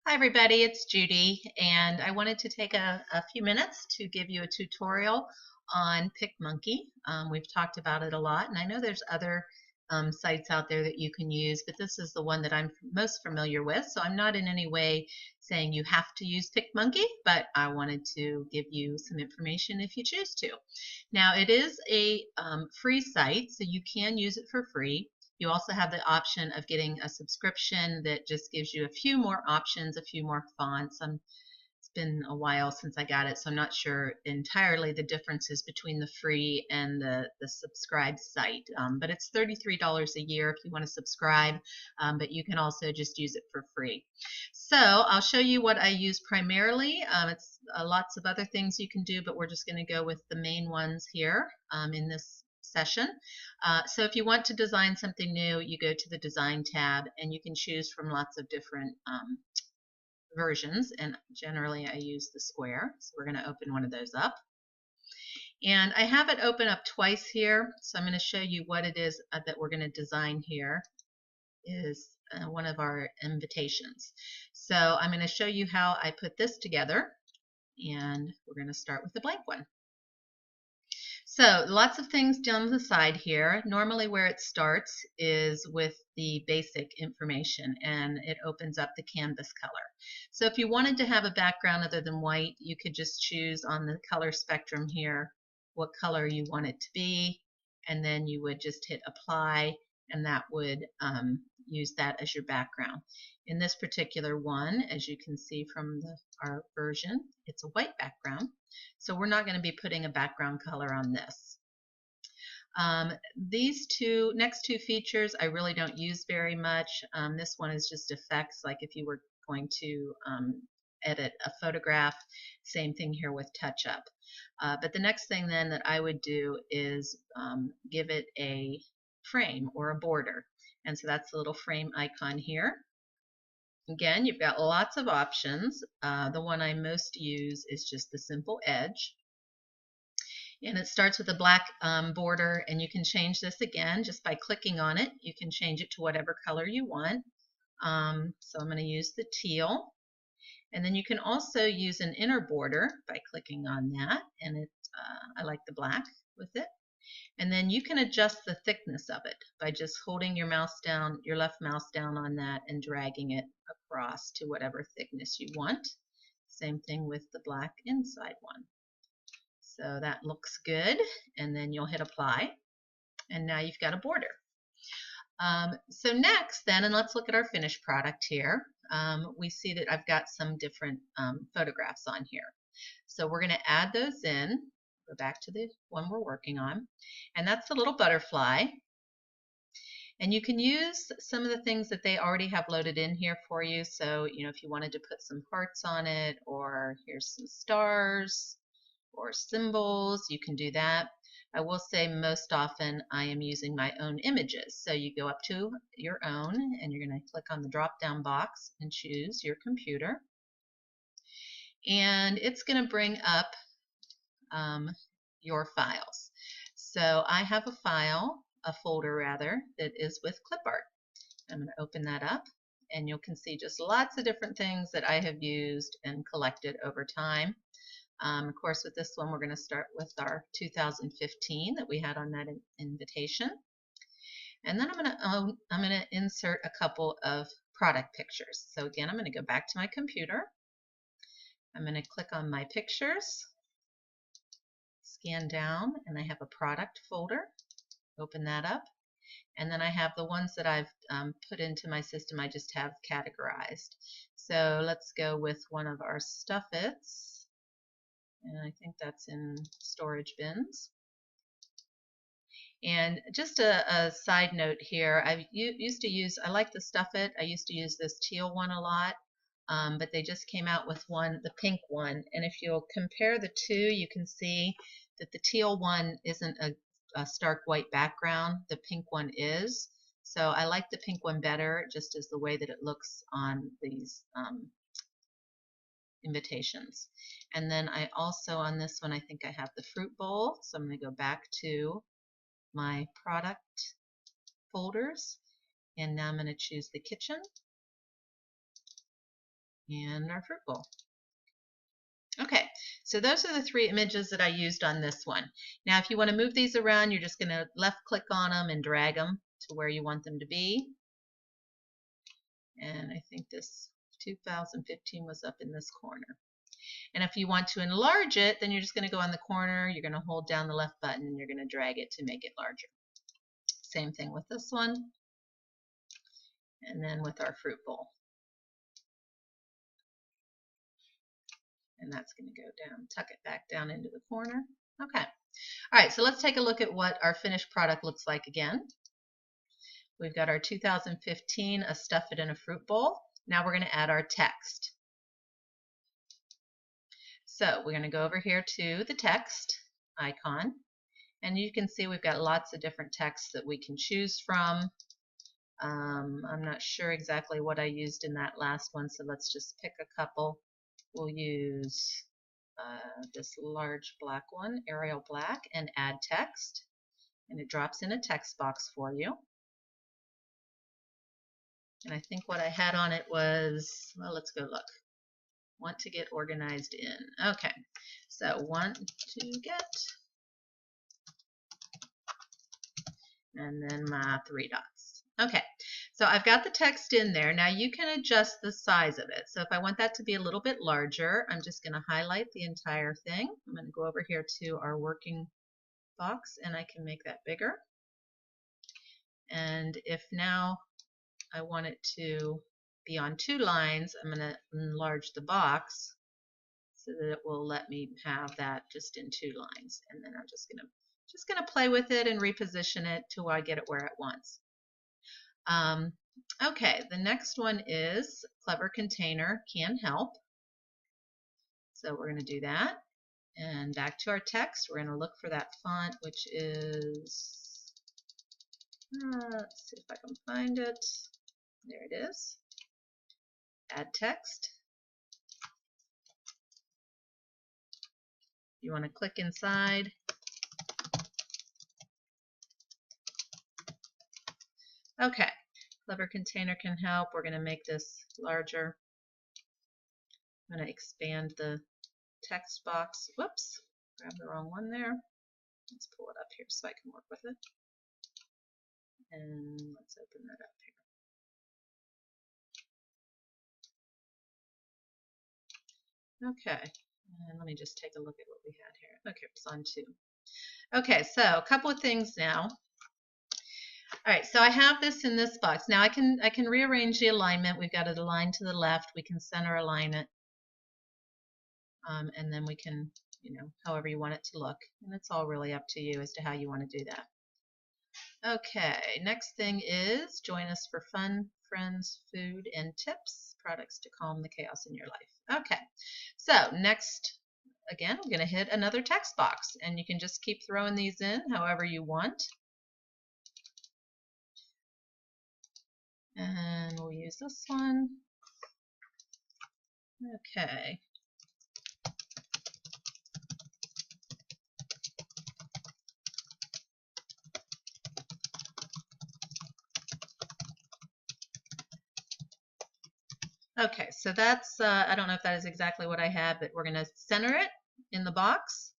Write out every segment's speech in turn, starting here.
Hi everybody, it's Judy, and I wanted to take a few minutes to give you a tutorial on Picmonkey. We've talked about it a lot, and I know there's other sites out there that you can use, but this is the one that I'm most familiar with, so I'm not in any way saying you have to use Picmonkey, but I wanted to give you some information if you choose to. Now, it is a free site, so you can use it for free. You also have the option of getting a subscription that just gives you a few more options, a few more fonts. It's been a while since I got it, so I'm not sure entirely the differences between the free and the subscribed site. But it's $33 a year if you want to subscribe, but you can also just use it for free. So I'll show you what I use primarily. It's lots of other things you can do, but we're just going to go with the main ones here in this session. So if you want to design something new, you go to the Design tab, and you can choose from lots of different versions, and generally I use the square. So we're going to open one of those up. And I have it open up twice here, so I'm going to show you what it is that we're going to design here is one of our invitations. So I'm going to show you how I put this together, and we're going to start with the blank one. So lots of things down the side here. Normally where it starts is with the basic information, and it opens up the canvas color. So if you wanted to have a background other than white, you could just choose on the color spectrum here what color you want it to be, and then you would just hit apply, and that would use that as your background. In this particular one, as you can see from our version, it's a white background. So we're not going to be putting a background color on this. These next two features I really don't use very much. This one is just effects, like if you were going to edit a photograph. Same thing here with touch up. But the next thing then that I would do is give it a frame or a border. And so that's the little frame icon here. Again, you've got lots of options. The one I most use is just the simple edge. And it starts with a black border, and you can change this again just by clicking on it. You can change it to whatever color you want. So I'm going to use the teal. And then you can also use an inner border by clicking on that, and I like the black with it. And then you can adjust the thickness of it by just holding your mouse down, your left mouse down on that, and dragging it across to whatever thickness you want. Same thing with the black inside one. So that looks good, and then you'll hit apply, and now you've got a border. So next then, and let's look at our finished product here, we see that I've got some different photographs on here. So we're going to add those in. Go back to the one we're working on, and that's the little butterfly. And you can use some of the things that they already have loaded in here for you. So, you know, if you wanted to put some hearts on it, or here's some stars or symbols, you can do that. I will say most often I am using my own images. So you go up to your own, and you're going to click on the drop down box and choose your computer. And it's going to bring up your files. So I have a folder rather, that is with clip art. I'm going to open that up, and you can see just lots of different things that I have used and collected over time. Of course, with this one, we're going to start with our 2015 that we had on that invitation. And then I'm going to insert a couple of product pictures. So again, I'm going to go back to my computer. I'm going to click on my pictures, scan down, and I have a product folder. Open that up, and then I have the ones that I've put into my system. I just have categorized. So let's go with one of our Stuff-Its, and I think that's in storage bins. And just a side note here, I like the Stuff-It. I used to use this teal one a lot. But they just came out with the pink one, and if you'll compare the two, you can see that the teal one isn't a stark white background. The pink one is. So I like the pink one better, just as the way that it looks on these invitations. And then I also, on this one, I think I have the fruit bowl. So I'm going to go back to my product folders, and now I'm going to choose the kitchen. and our fruit bowl. Okay, so those are the 3 images that I used on this one. Now, if you want to move these around, you're just going to left click on them and drag them to where you want them to be. And I think this 2015 was up in this corner. And if you want to enlarge it, then you're just going to go on the corner, you're going to hold down the left button, and you're going to drag it to make it larger. Same thing with this one. And then with our fruit bowl. And that's going to go down, tuck it back down into the corner. Okay. All right, so let's take a look at what our finished product looks like again. We've got our 2015, a stuff it in a fruit bowl. Now we're going to add our text. So we're going to go over here to the text icon. And you can see we've got lots of different texts that we can choose from. I'm not sure exactly what I used in that last one, so let's just pick a couple. We'll use this large black one, Arial Black, and add text. And it drops in a text box for you. And I think what I had on it was, well, let's go look. Want to get organized in. Okay, so want to get, and then my 3 dots. Okay, so I've got the text in there. Now you can adjust the size of it. So if I want that to be a little bit larger, I'm just going to highlight the entire thing. I'm going to go over here to our working box and I can make that bigger. And if now I want it to be on 2 lines, I'm going to enlarge the box so that it will let me have that just in 2 lines. And then I'm just going to play with it and reposition it till I get it where it wants. Okay, the next one is Clever Container Can Help. So we're going to do that. And back to our text, we're going to look for that font, which is, let's see if I can find it. There it is. Add text. You want to click inside. Okay, Clever Container Can Help. We're going to make this larger. I'm going to expand the text box. Whoops, grab the wrong one there. Let's pull it up here so I can work with it. And let's open that up here. Okay, and let me just take a look at what we had here. Okay, it's on 2. Okay, so a couple of things now. All right, so I have this in this box. Now I can rearrange the alignment. We've got it aligned to the left. We can center align it. And then we can, however you want it to look. And it's all really up to you as to how you want to do that. Okay, next thing is join us for fun, friends, food, and tips, products to calm the chaos in your life. Okay, so next, again, I'm going to hit another text box. And you can just keep throwing these in however you want. And we'll use this one. Okay. Okay, so that's, I don't know if that is exactly what I had, but we're going to center it in the box.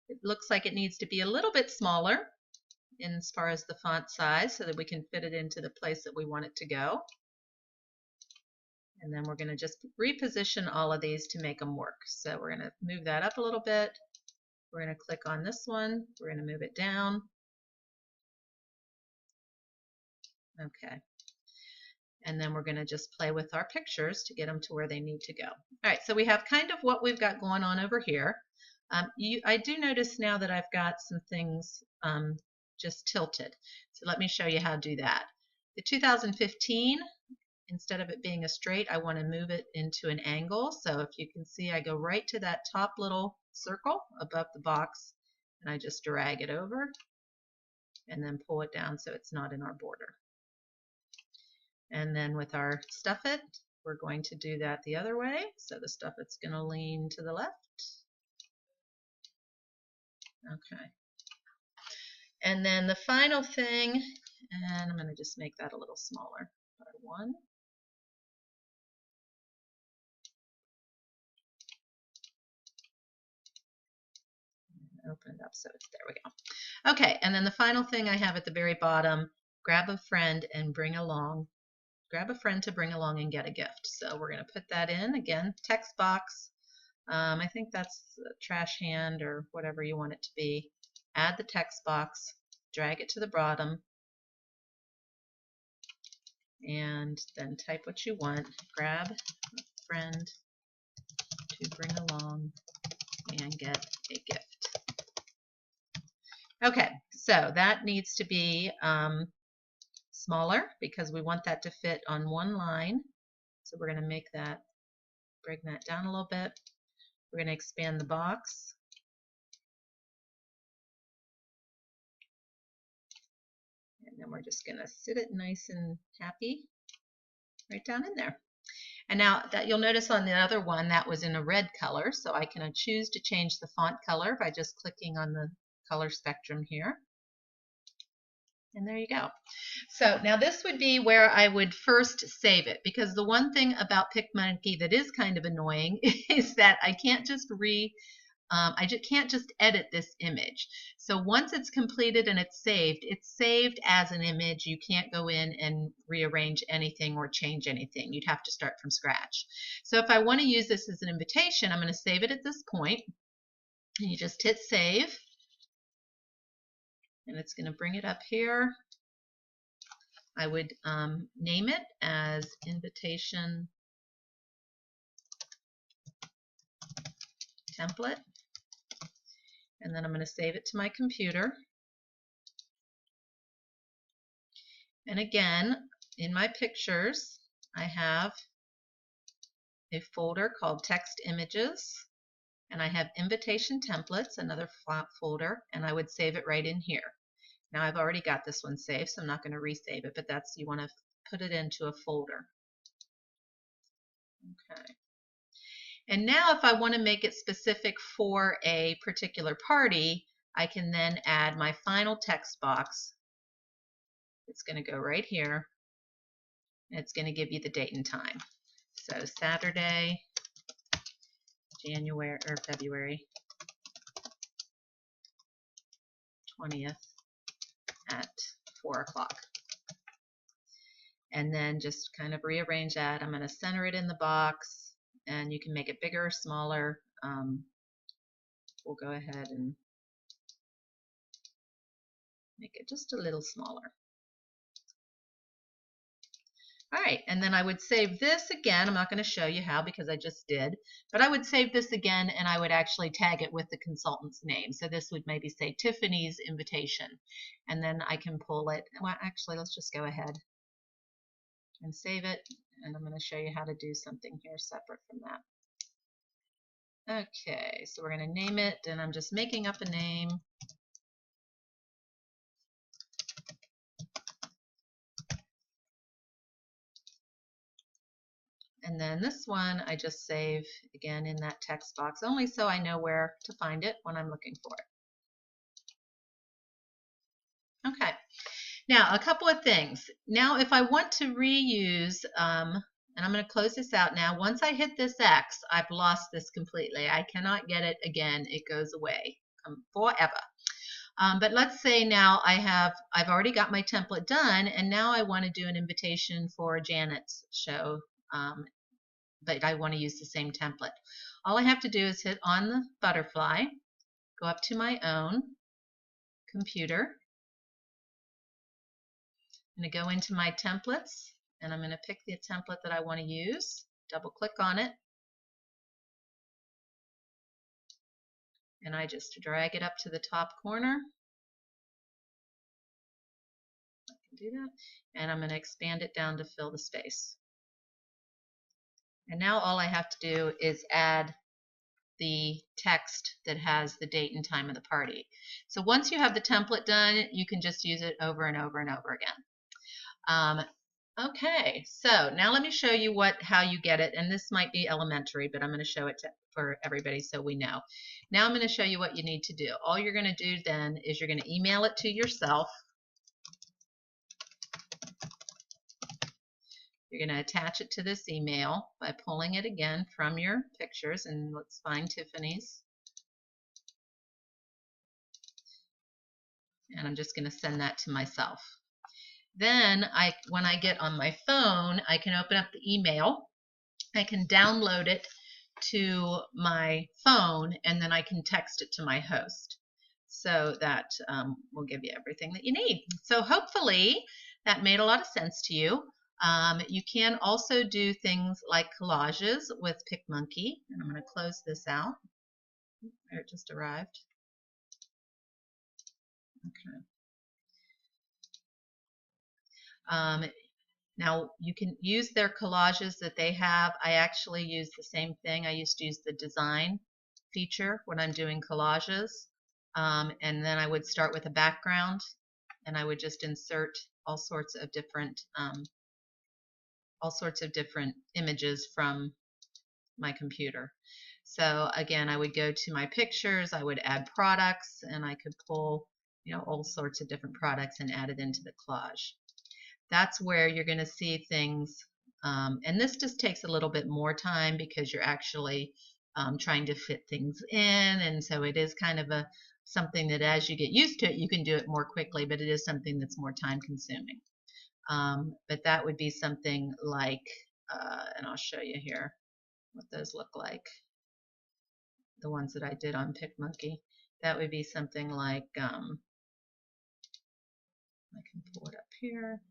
It looks like it needs to be a little bit smaller as far as the font size so that we can fit it into the place that we want it to go. And then we're going to just reposition all of these to make them work. So we're going to move that up a little bit. We're going to click on this one. We're going to move it down. Okay. And then we're going to just play with our pictures to get them to where they need to go. All right, so we have kind of what we've got going on over here. I do notice now that I've got some things just tilted. So let me show you how to do that. The 2015, instead of it being a straight, I want to move it into an angle. So if you can see, I go right to that top little circle above the box, and I just drag it over and then pull it down so it's not in our border. And then with our stuff it, we're going to do that the other way. So the stuff it's going to lean to the left. Okay. And then the final thing, and I'm going to just make that a little smaller. One. open it up so it's there. We go. Okay, and then the final thing I have at the very bottom, grab a friend and bring along. Grab a friend to bring along and get a gift. So we're going to put that in again. Text box. I think that's a trash hand or whatever you want it to be. Add the text box. Drag it to the bottom. And then type what you want. Grab a friend to bring along and get a gift. Okay, so that needs to be smaller because we want that to fit on one line. So we're going to make that, bring that down a little bit. We're going to expand the box. And then we're just going to sit it nice and happy right down in there. And now that you'll notice on the other one that was in a red color, so I can choose to change the font color by just clicking on the color spectrum here. And there you go. So now this would be where I would first save it, because the one thing about Picmonkey that is kind of annoying is that I can't just can't just edit this image. So once it's completed and it's saved as an image. You can't go in and rearrange anything or change anything. You'd have to start from scratch. So if I want to use this as an invitation, I'm going to save it at this point. And you just hit save. And it's going to bring it up here. I would name it as invitation template. And then I'm going to save it to my computer. And again, in my pictures, I have a folder called text images. And I have invitation templates, another folder, and I would save it right in here. Now I've already got this one saved, so I'm not going to resave it, but that's, you want to put it into a folder. Okay. And now if I want to make it specific for a particular party, I can then add my final text box. It's going to go right here. And it's going to give you the date and time. So Saturday, January or February 20th at 4 o'clock. And then just kind of rearrange that. I'm going to center it in the box, and you can make it bigger or smaller. We'll go ahead and make it just a little smaller. All right, and then I would save this again. I'm not going to show you how because I just did, but I would save this again, and I would actually tag it with the consultant's name. So this would maybe say Tiffany's invitation, and then I can pull it. Well, actually, let's just go ahead and save it, and I'm going to show you how to do something here separate from that. Okay, so we're going to name it, and I'm just making up a name. And then this one I just save again in that text box, only so I know where to find it when I'm looking for it. Okay, now a couple of things. Now if I want to reuse, and I'm going to close this out now. Once I hit this X, I've lost this completely. I cannot get it again. It goes away forever. But let's say now I've already got my template done, and now I want to do an invitation for Janet's show. But I want to use the same template. All I have to do is hit on the butterfly, go up to my own computer. I'm going to go into my templates, and I'm going to pick the template that I want to use, double click on it, and I just drag it up to the top corner. I can do that, and I'm going to expand it down to fill the space. And now all I have to do is add the text that has the date and time of the party. So once you have the template done, you can just use it over and over and over again. Okay, so now let me show you how you get it, and this might be elementary, but I'm going to show it for everybody so we know. Now I'm going to show you what you need to do. All you're going to do then is you're going to email it to yourself. You're going to attach it to this email by pulling it again from your pictures, and let's find Tiffany's. And I'm just going to send that to myself. Then when I get on my phone, I can open up the email. I can download it to my phone, and then I can text it to my host. So that will give you everything that you need. So hopefully that made a lot of sense to you. You can also do things like collages with Picmonkey. And I'm going to close this out. There, it just arrived. Okay. Now you can use their collages that they have. I actually use the same thing. I used to use the design feature when I'm doing collages. And then I would start with a background, and I would just insert all sorts of different images from my computer. So again, I would go to my pictures, I would add products, and I could pull, all sorts of different products and add it into the collage. That's where you're going to see things, and this just takes a little bit more time because you're actually trying to fit things in, and so it is kind of something that as you get used to it, you can do it more quickly, but it is something that's more time consuming. But that would be something like, and I'll show you here what those look like, the ones that I did on Picmonkey. That would be something like, I can pull it up here.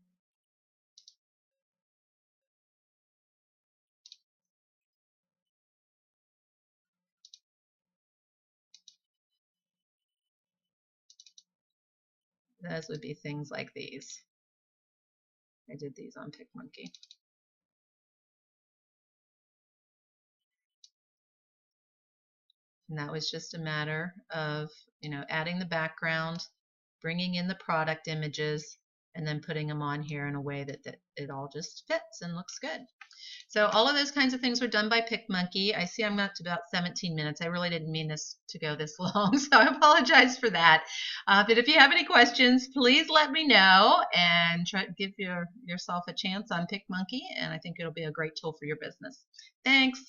Those would be things like these. I did these on Picmonkey. And that was just a matter of, adding the background, bringing in the product images, and then putting them on here in a way that it all just fits and looks good. So all of those kinds of things were done by Picmonkey. I see I'm up to about 17 minutes. I really didn't mean this to go this long, so I apologize for that. But if you have any questions, please let me know and try to give yourself a chance on Picmonkey, and I think it'll be a great tool for your business. Thanks.